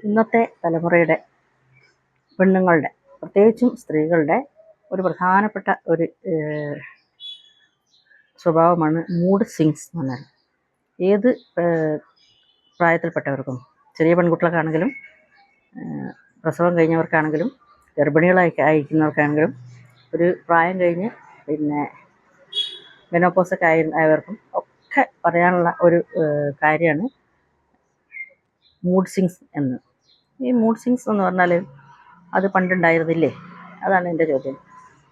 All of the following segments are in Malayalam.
ഇന്നത്തെ തലമുറയുടെ പെണ്ണുങ്ങളുടെ പ്രത്യേകിച്ചും സ്ത്രീകളുടെ ഒരു പ്രധാനപ്പെട്ട ഒരു സ്വഭാവമാണ് മൂഡ് സ്വിങ്സ് എന്ന് പറഞ്ഞാൽ. ഏത് പ്രായത്തിൽപ്പെട്ടവർക്കും, ചെറിയ പെൺകുട്ടികൾക്കാണെങ്കിലും പ്രസവം കഴിഞ്ഞവർക്കാണെങ്കിലും ഗർഭിണികളായിരിക്കുന്നവർക്കാണെങ്കിലും ഒരു പ്രായം കഴിഞ്ഞ് പിന്നെ മെനോപോസൊക്കെ ആയവർക്കും ഒക്കെ പറയാനുള്ള ഒരു കാര്യമാണ് മൂഡ് സ്വിങ്സ് എന്ന്. ഈ മൂഡ് സ്വിങ്സ് എന്ന് പറഞ്ഞാൽ അത് പണ്ടുണ്ടായിരുന്നില്ലേ? അതാണ് എൻ്റെ ചോദ്യം.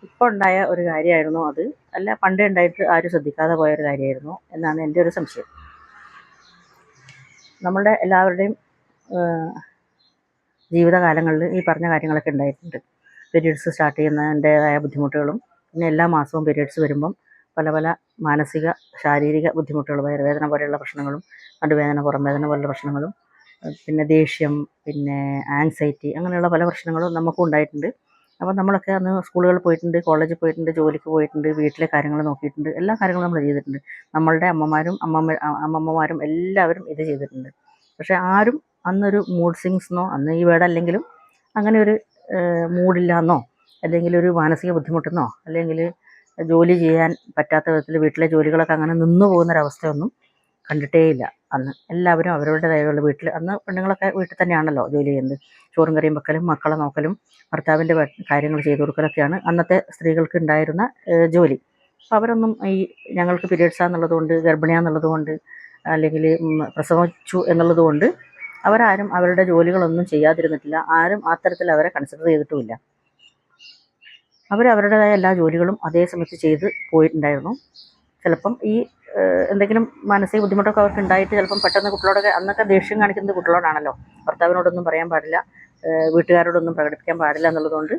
ഇപ്പോൾ ഉണ്ടായ ഒരു കാര്യമായിരുന്നോ അത്, അല്ല പണ്ടേ ഉണ്ടായിട്ട് ആരും ശ്രദ്ധിക്കാതെ പോയൊരു കാര്യമായിരുന്നോ എന്നാണ് എൻ്റെ ഒരു സംശയം. നമ്മളുടെ എല്ലാവരുടെയും ജീവിതകാലങ്ങളിൽ ഈ പറഞ്ഞ കാര്യങ്ങളൊക്കെ ഉണ്ടായിട്ടുണ്ട്. പീരീഡ്സ് സ്റ്റാർട്ട് ചെയ്യുന്നതിൻ്റേതായ ബുദ്ധിമുട്ടുകളും, പിന്നെ എല്ലാ മാസവും പീരീഡ്സ് വരുമ്പം പല പല മാനസിക ശാരീരിക ബുദ്ധിമുട്ടുകൾ, വയറുവേദന പോലെയുള്ള പ്രശ്നങ്ങളും, നടുവേദന, പുറംവേദന പോലുള്ള പ്രശ്നങ്ങളും, പിന്നെ ദേഷ്യം, പിന്നെ ആങ്സൈറ്റി, അങ്ങനെയുള്ള പല പ്രശ്നങ്ങളും നമുക്കും ഉണ്ടായിട്ടുണ്ട്. അപ്പോൾ നമ്മളൊക്കെ അന്ന് സ്കൂളുകളിൽ പോയിട്ടുണ്ട്, കോളേജിൽ പോയിട്ടുണ്ട്, ജോലിക്ക് പോയിട്ടുണ്ട്, വീട്ടിലെ കാര്യങ്ങൾ നോക്കിയിട്ടുണ്ട്, എല്ലാ കാര്യങ്ങളും നമ്മൾ ചെയ്തിട്ടുണ്ട്. നമ്മളുടെ അമ്മമ്മമാരും എല്ലാവരും ഇത് ചെയ്തിട്ടുണ്ട്. പക്ഷേ ആരും അന്നൊരു മൂഡ് സ്വിങ്സിനോ, അന്ന് ഈ വേർഡല്ലെങ്കിലും അങ്ങനെ ഒരു മൂഡില്ലാന്നോ, അല്ലെങ്കിൽ ഒരു മാനസിക ബുദ്ധിമുട്ടെന്നോ, അല്ലെങ്കിൽ ജോലി ചെയ്യാൻ പറ്റാത്ത വിധത്തിൽ വീട്ടിലെ ജോലികളൊക്കെ അങ്ങനെ നിന്നു പോകുന്നൊരവസ്ഥയൊന്നും കണ്ടിട്ടേയില്ല. അന്ന് എല്ലാവരും അവരവരുടേതായുള്ള വീട്ടിൽ, അന്ന് പെണ്ണുങ്ങളൊക്കെ വീട്ടിൽ തന്നെയാണല്ലോ ജോലി ചെയ്യുന്നത്. ചോറും കറിയും വെക്കലും, മക്കളെ നോക്കലും, ഭർത്താവിൻ്റെ കാര്യങ്ങൾ ചെയ്തു കൊടുക്കലൊക്കെയാണ് അന്നത്തെ സ്ത്രീകൾക്ക് ഉണ്ടായിരുന്ന ജോലി. അപ്പോൾ അവരൊന്നും ഈ ഞങ്ങൾക്ക് പീരീഡ്സാന്നുള്ളത് കൊണ്ട്, ഗർഭിണിയാന്നുള്ളത് കൊണ്ട്, അല്ലെങ്കിൽ പ്രസവിച്ചു എന്നുള്ളത് കൊണ്ട് അവരാരും അവരുടെ ജോലികളൊന്നും ചെയ്യാതിരുന്നിട്ടില്ല. ആരും അത്തരത്തിൽ അവരെ കൺസിഡർ ചെയ്തിട്ടുമില്ല. അവരവരുടേതായ എല്ലാ ജോലികളും അതേ സമയത്ത് ചെയ്ത് പോയിട്ടുണ്ടായിരുന്നു. ചിലപ്പം ഈ എന്തെങ്കിലും മാനസിക ബുദ്ധിമുട്ടൊക്കെ അവർക്ക് ഉണ്ടായിട്ട് ചിലപ്പം പെട്ടെന്ന് കുട്ടികളോടൊക്കെ, അന്നൊക്കെ ദേഷ്യം കാണിക്കുന്നത് കുട്ടികളോടാണല്ലോ, ഭർത്താവിനോടൊന്നും പറയാൻ പാടില്ല, വീട്ടുകാരോടൊന്നും പ്രകടിപ്പിക്കാൻ പാടില്ല എന്നുള്ളതുകൊണ്ട്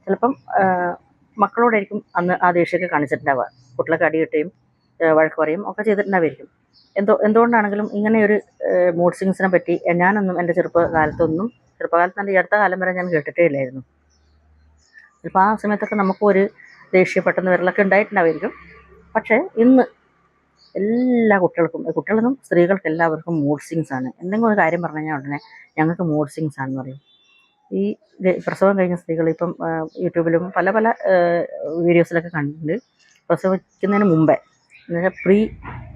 ചിലപ്പം മക്കളോടായിരിക്കും അന്ന് ആ ദേഷ്യമൊക്കെ കാണിച്ചിട്ടുണ്ടാവുക. കുട്ടികളൊക്കെ അടി കിട്ടുകയും വഴക്ക് പറയും ഒക്കെ ചെയ്തിട്ടുണ്ടാവുമായിരിക്കും. എന്തുകൊണ്ടാണെങ്കിലും ഇങ്ങനെയൊരു മൂഡ് സ്വിങ്സിനെ പറ്റി ഞാനൊന്നും എൻ്റെ ചെറുപ്പകാലത്ത് ഈ അടുത്ത കാലം വരെ ഞാൻ കേട്ടിട്ടേ ഇല്ലായിരുന്നു. ചിലപ്പോൾ ആ സമയത്തൊക്കെ നമുക്കും ഒരു ദേഷ്യം പെട്ടെന്ന് വരലൊക്കെ ഉണ്ടായിട്ടുണ്ടാവുമായിരിക്കും. പക്ഷേ ഇന്ന് എല്ലാ കുട്ടികൾക്കും സ്ത്രീകൾക്ക് എല്ലാവർക്കും മൂഡ് സ്വിങ്സ് ആണ്. എന്തെങ്കിലും ഒരു കാര്യം പറഞ്ഞു കഴിഞ്ഞാൽ ഉടനെ ഞങ്ങൾക്ക് മൂഡ് സ്വിങ്സ് ആണെന്ന് പറയും. ഈ പ്രസവം കഴിഞ്ഞ സ്ത്രീകൾ ഇപ്പം യൂട്യൂബിലും പല പല വീഡിയോസിലൊക്കെ കണ്ടിട്ടുണ്ട്. പ്രസവിക്കുന്നതിന് മുമ്പേ, എന്നുവെച്ചാൽ പ്രീ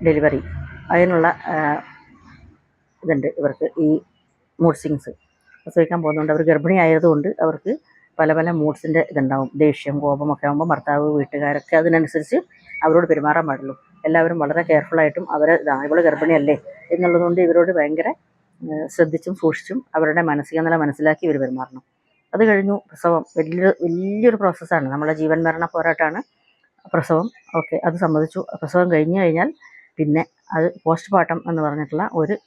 ഡെലിവറി, അതിനുള്ള ഇതുണ്ട് ഇവർക്ക്, ഈ മൂഡ് സ്വിങ്സ്. പ്രസവിക്കാൻ പോകുന്നതുകൊണ്ട്, അവർ ഗർഭിണി ആയതുകൊണ്ട് അവർക്ക് പല പല മൂഡ്സിൻ്റെ ഇതുണ്ടാവും. ദേഷ്യം, കോപമൊക്കെ ആകുമ്പോൾ ഭർത്താവ്, വീട്ടുകാരൊക്കെ അതിനനുസരിച്ച് അവരോട് പെരുമാറാൻ പാടുള്ളൂ. എല്ലാവരും വളരെ കെയർഫുള്ളായിട്ടും അവരെ ഇവൾ ഗർഭിണിയല്ലേ എന്നുള്ളതുകൊണ്ട് ഇവരോട് ഭയങ്കര ശ്രദ്ധിച്ചും സൂക്ഷിച്ചും അവരുടെ മാനസിക നില മനസ്സിലാക്കി ഇവർ പെരുമാറണം. അത് കഴിഞ്ഞു പ്രസവം. വലിയൊരു പ്രോസസ്സാണ്, നമ്മളെ ജീവൻ മരണ പോരാട്ടമാണ് പ്രസവം. ഓക്കെ, അത് സമ്മതിച്ചു. പ്രസവം കഴിഞ്ഞു കഴിഞ്ഞാൽ പിന്നെ അത് പോസ്റ്റ്മോർട്ടം എന്ന് പറഞ്ഞിട്ടുള്ള ഒരു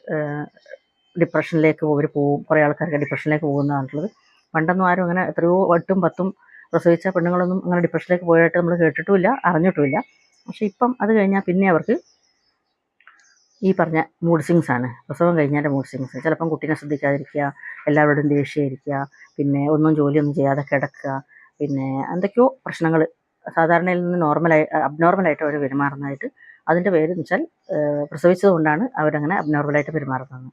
ഡിപ്രഷനിലേക്ക് അവർ പോകും. കുറേ ആൾക്കാർക്ക് ഡിപ്രഷനിലേക്ക് പോകുന്നതാണുള്ളത്. പണ്ടൊന്നും ആരും അങ്ങനെ എത്രയോ 8ഉം 10ഉം പ്രസവിച്ച പെണ്ണുങ്ങളൊന്നും അങ്ങനെ ഡിപ്രഷനിലേക്ക് പോയിട്ട് നമ്മൾ കേട്ടിട്ടുമില്ല, അറിഞ്ഞിട്ടുമില്ല. പക്ഷേ ഇപ്പം അത് കഴിഞ്ഞാൽ പിന്നെ അവർക്ക് ഈ പറഞ്ഞ മൂഡ് സ്വിങ്സ് ആണ്. പ്രസവം കഴിഞ്ഞാൽ മൂഡ് സ്വിങ്സ്. ചിലപ്പം കുട്ടീനെ ശ്രദ്ധിക്കാതിരിക്കുക, എല്ലാവരോടും ദേഷ്യമായിരിക്കുക, പിന്നെ ജോലിയൊന്നും ചെയ്യാതെ കിടക്കുക, പിന്നെ എന്തൊക്കെയോ പ്രശ്നങ്ങൾ സാധാരണയിൽ നിന്ന് അബ്നോർമലായിട്ട് അവർ പെരുമാറുന്നതായിട്ട്. അതിൻ്റെ പേരെന്ന് വെച്ചാൽ പ്രസവിച്ചത് കൊണ്ടാണ് അവരങ്ങനെ അബ്നോർമലായിട്ട് പെരുമാറുന്നത്.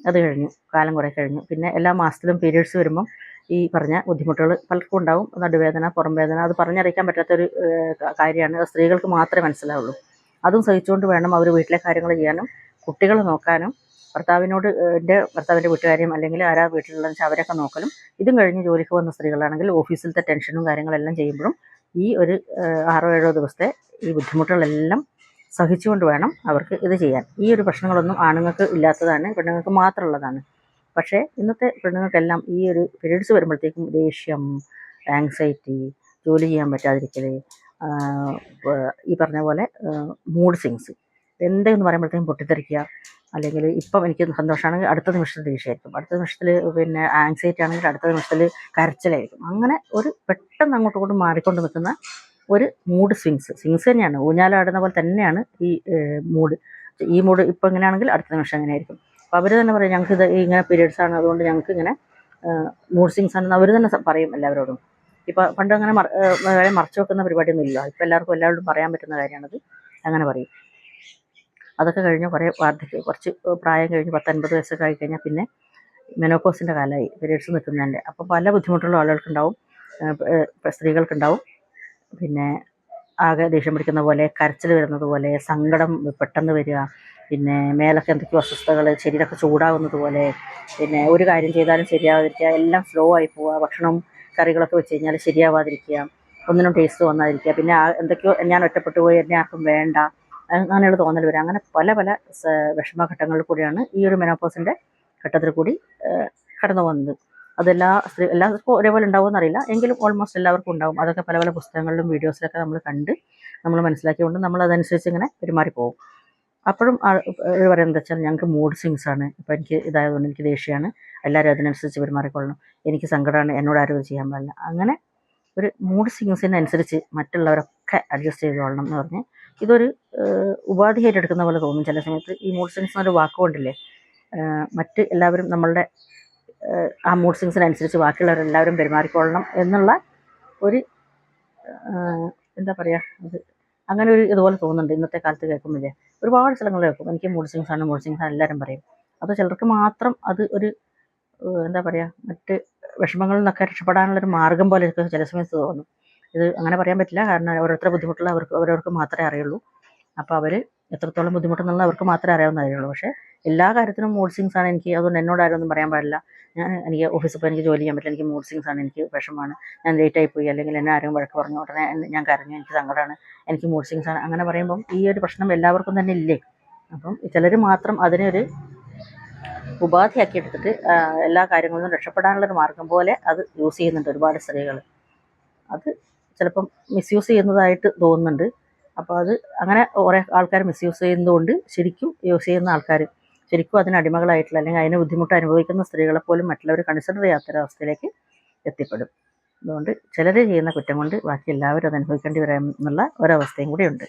അത് കഴിഞ്ഞു, കാലം കുറേ കഴിഞ്ഞു. പിന്നെ എല്ലാ മാസത്തിലും പീരീഡ്സ് വരുമ്പം ഈ പറഞ്ഞ ബുദ്ധിമുട്ടുകൾ പലർക്കും ഉണ്ടാവും. നടുവേദന, പുറംവേദന, അത് പറഞ്ഞറിയിക്കാൻ പറ്റാത്തൊരു കാര്യമാണ്. അത് സ്ത്രീകൾക്ക് മാത്രമേ മനസ്സിലാവുള്ളൂ. അതും സഹിച്ചുകൊണ്ട് വേണം അവർ വീട്ടിലെ കാര്യങ്ങൾ ചെയ്യാനും കുട്ടികളെ നോക്കാനും, ഭർത്താവിൻ്റെ വീട്ടുകാരെയും അല്ലെങ്കിൽ ആരാ വീട്ടിലുള്ളതെന്ന് വെച്ചാൽ അവരൊക്കെ നോക്കലും. ഇതും കഴിഞ്ഞ് ജോലിക്ക് പോകുന്ന സ്ത്രീകളാണെങ്കിൽ ഓഫീസിലത്തെ ടെൻഷനും കാര്യങ്ങളെല്ലാം ചെയ്യുമ്പോഴും ഈ ഒരു 6-7 ദിവസത്തെ ഈ ബുദ്ധിമുട്ടുകളെല്ലാം സഹിച്ചുകൊണ്ട് വേണം അവർക്ക് ഇത് ചെയ്യാൻ. ഈ ഒരു പ്രശ്നങ്ങളൊന്നും ആണുങ്ങൾക്ക് ഇല്ലാത്തതാണ്, പെണ്ണുങ്ങൾക്ക് മാത്രമുള്ളതാണ്. പക്ഷേ ഇന്നത്തെ പെണ്ണുങ്ങൾക്കെല്ലാം ഈ ഒരു പീരീഡ്സ് വരുമ്പോഴത്തേക്കും ദേഷ്യം, ആങ്സൈറ്റി, ജോലി ചെയ്യാൻ പറ്റാതിരിക്കൽ, ഈ പറഞ്ഞ പോലെ മൂഡ് സ്വിങ്സ്, എന്തെന്ന് പറയുമ്പോഴത്തേക്കും പൊട്ടിത്തെറിക്കുക, അല്ലെങ്കിൽ ഇപ്പം എനിക്ക് സന്തോഷമാണെങ്കിൽ അടുത്ത നിമിഷത്തിൽ ദേഷ്യമായിരിക്കും, അടുത്ത നിമിഷത്തിൽ പിന്നെ ആങ്സൈറ്റി ആണെങ്കിൽ അടുത്ത നിമിഷത്തിൽ കരച്ചിലായിരിക്കും. അങ്ങനെ ഒരു പെട്ടെന്ന് അങ്ങോട്ടും ഇങ്ങോട്ടും മാറിക്കൊണ്ട് നിൽക്കുന്ന ഒരു മൂഡ് സ്വിങ്സ് തന്നെയാണ്. ഊഞ്ഞാലാടുന്ന പോലെ തന്നെയാണ് ഈ മൂഡ്. ഇപ്പം ഇങ്ങനെയാണെങ്കിൽ അടുത്ത നിമിഷം അങ്ങനെ ആയിരിക്കും. അപ്പോൾ അവർ തന്നെ പറയും, ഞങ്ങൾക്ക് ഇത് ഇങ്ങനെ പീരീഡ്സ് ആണ്, അതുകൊണ്ട് ഞങ്ങൾക്ക് ഇങ്ങനെ മൂഡ് സ്വിങ്സ് ആണെന്ന് അവർ തന്നെ പറയും എല്ലാവരോടും. ഇപ്പോൾ പണ്ട് അങ്ങനെ മറച്ചു വെക്കുന്ന പരിപാടിയൊന്നും ഇല്ല. ഇപ്പോൾ എല്ലാവരോടും പറയാൻ പറ്റുന്ന കാര്യമാണത്. അങ്ങനെ പറയും. അതൊക്കെ കഴിഞ്ഞ് കുറച്ച് പ്രായം കഴിഞ്ഞ് 10-50 വയസ്സൊക്കെ ആയിക്കഴിഞ്ഞാൽ പിന്നെ മെനോപോസിൻ്റെ കാലമായി, പീരീഡ്സ് നിൽക്കുന്നതിൻ്റെ. അപ്പോൾ പല ബുദ്ധിമുട്ടുള്ള ആളുകൾക്കുണ്ടാവും, സ്ത്രീകൾക്കുണ്ടാവും. പിന്നെ ആകെ ദേഷ്യം പിടിക്കുന്ന പോലെ, കരച്ചിൽ വരുന്നത് പോലെ, സങ്കടം പെട്ടെന്ന് വരിക, പിന്നെ മേലൊക്കെ എന്തൊക്കെയോ അസ്വസ്ഥതകൾ, ശരീരമൊക്കെ ചൂടാകുന്നത് പോലെ, പിന്നെ ഒരു കാര്യം ചെയ്താലും ശരിയാവാതിരിക്കുക, എല്ലാം സ്ലോ ആയി പോവുക, ഭക്ഷണം കറികളൊക്കെ വെച്ച് കഴിഞ്ഞാൽ ശരിയാവാതിരിക്കുക, ഒന്നിനും ടേസ്റ്റ് തോന്നാതിരിക്കുക, പിന്നെ എന്തൊക്കെയോ ഞാൻ ഒറ്റപ്പെട്ടു പോയി, എന്നെ ആർക്കും വേണ്ട, അങ്ങനെയുള്ള തോന്നൽ വരിക. അങ്ങനെ പല പല വിഷമഘട്ടങ്ങളിൽ കൂടിയാണ് ഈ ഒരു മെനോപോസിൻ്റെ ഘട്ടത്തിൽ കൂടി കടന്നു പോകുന്നത്. എല്ലാവർക്കും ഒരേപോലെ ഉണ്ടാവുമെന്നറിയില്ല, എങ്കിലും ഓൾമോസ്റ്റ് എല്ലാവർക്കും ഉണ്ടാവും. അതൊക്കെ പല പല പുസ്തകങ്ങളിലും വീഡിയോസിലൊക്കെ നമ്മൾ കണ്ട് നമ്മൾ മനസ്സിലാക്കിക്കൊണ്ട് നമ്മൾ അതനുസരിച്ച് ഇങ്ങനെ പെരുമാറിപ്പോകും. അപ്പോഴും പറയുന്നത് എന്താ വെച്ചാൽ, ഞങ്ങൾക്ക് മൂഡ് സ്വിങ്സാണ്, ഇപ്പോൾ എനിക്ക് ഇതായതുകൊണ്ട് എനിക്ക് ദേഷ്യമാണ്, എല്ലാവരും അതിനനുസരിച്ച് പെരുമാറിക്കൊള്ളണം, എനിക്ക് സങ്കടമാണ്, എന്നോട് ആരും ചെയ്യാൻ പാടില്ല. അങ്ങനെ ഒരു മൂഡ് സ്വിങ്സിനനുസരിച്ച് മറ്റുള്ളവരൊക്കെ അഡ്ജസ്റ്റ് ചെയ്തോളണം എന്ന് പറഞ്ഞ് ഇതൊരു ഉപാധിയായിട്ട് എടുക്കുന്ന പോലെ തോന്നും ചില സമയത്ത്. ഈ മൂഡ് സ്വിങ്സ് എന്നൊരു വാക്കുകൊണ്ടില്ലേ, മറ്റ് എല്ലാവരും നമ്മളുടെ ആ മൂഡ് സ്വിങ്സിനനുസരിച്ച് ബാക്കിയുള്ളവരെല്ലാവരും പെരുമാറിക്കൊള്ളണം എന്നുള്ള ഒരു എന്താ പറയുക, അത് അങ്ങനെ ഒരു ഇതുപോലെ തോന്നുന്നുണ്ട് ഇന്നത്തെ കാലത്ത് കേൾക്കുന്നില്ലേ. ഒരുപാട് സ്ഥലങ്ങളിൽ കേൾക്കും, എനിക്ക് മൂഡ് സ്വിങ്സാണ് എല്ലാവരും പറയും. അത് ചിലർക്ക് മാത്രം അത് ഒരു എന്താ പറയുക, മറ്റ് വിഷമങ്ങളിൽ നിന്നൊക്കെ രക്ഷപ്പെടാനുള്ളൊരു മാർഗം പോലെ ഒക്കെ ചില സമയത്ത് തോന്നും. ഇത് അങ്ങനെ പറയാൻ പറ്റില്ല, കാരണം ഓരോരുത്തരുടെ ബുദ്ധിമുട്ടുള്ള അവരവർക്ക് മാത്രമേ അറിയുള്ളൂ. അപ്പോൾ അവർ എത്രത്തോളം ബുദ്ധിമുട്ടെന്നുള്ള അവർക്ക് മാത്രമേ അറിയാവുന്ന കാര്യമുള്ളൂ. പക്ഷേ എല്ലാ കാര്യത്തിനും മൂഡ് സ്വിങ്സാണ് എനിക്ക്, അതുകൊണ്ട് എന്നോട് ആരും ഒന്നും പറയാൻ പാടില്ല, എനിക്ക് ഓഫീസിൽ പോയി എനിക്ക് ജോലി ചെയ്യാൻ പറ്റില്ല, എനിക്ക് മൂഡ് സ്വിങ്സാണ്, എനിക്ക് വിഷമമാണ്, ഞാൻ ലേറ്റായി പോയി, അല്ലെങ്കിൽ എന്നെ ആരും വഴക്ക് പറഞ്ഞു ഉടനെ ഞാൻ കരഞ്ഞു, എനിക്ക് സങ്കടമാണ്, എനിക്ക് മൂഡ് സ്വിങ്സാണ്, അങ്ങനെ പറയുമ്പം ഈ ഒരു പ്രശ്നം എല്ലാവർക്കും തന്നെ ഇല്ലേ. അപ്പം ചിലർ മാത്രം അതിനൊരു ഉപാധിയാക്കി എടുത്തിട്ട് എല്ലാ കാര്യങ്ങളിൽ നിന്നും രക്ഷപ്പെടാനുള്ളൊരു മാർഗം പോലെ അത് യൂസ് ചെയ്യുന്നുണ്ട് ഒരുപാട് സ്ത്രീകൾ. അത് ചിലപ്പം മിസ്യൂസ് ചെയ്യുന്നതായിട്ട് തോന്നുന്നുണ്ട്. അപ്പോൾ അത് അങ്ങനെ കുറേ ആൾക്കാർ മിസ്യൂസ് ചെയ്യുന്നതുകൊണ്ട് ശരിക്കും യൂസ് ചെയ്യുന്ന ആൾക്കാർ, ശരിക്കും അതിന് അടിമകളായിട്ടുള്ള അല്ലെങ്കിൽ അതിന് ബുദ്ധിമുട്ട് അനുഭവിക്കുന്ന സ്ത്രീകളെപ്പോലും മറ്റുള്ളവർ കൺസിഡർ ചെയ്യാത്തൊരവസ്ഥയിലേക്ക് എത്തിപ്പെടും. അതുകൊണ്ട് ചിലർ ചെയ്യുന്ന കുറ്റം കൊണ്ട് ബാക്കി എല്ലാവരും അത് അനുഭവിക്കേണ്ടി വരാം എന്നുള്ള ഒരവസ്ഥയും കൂടിയുണ്ട്.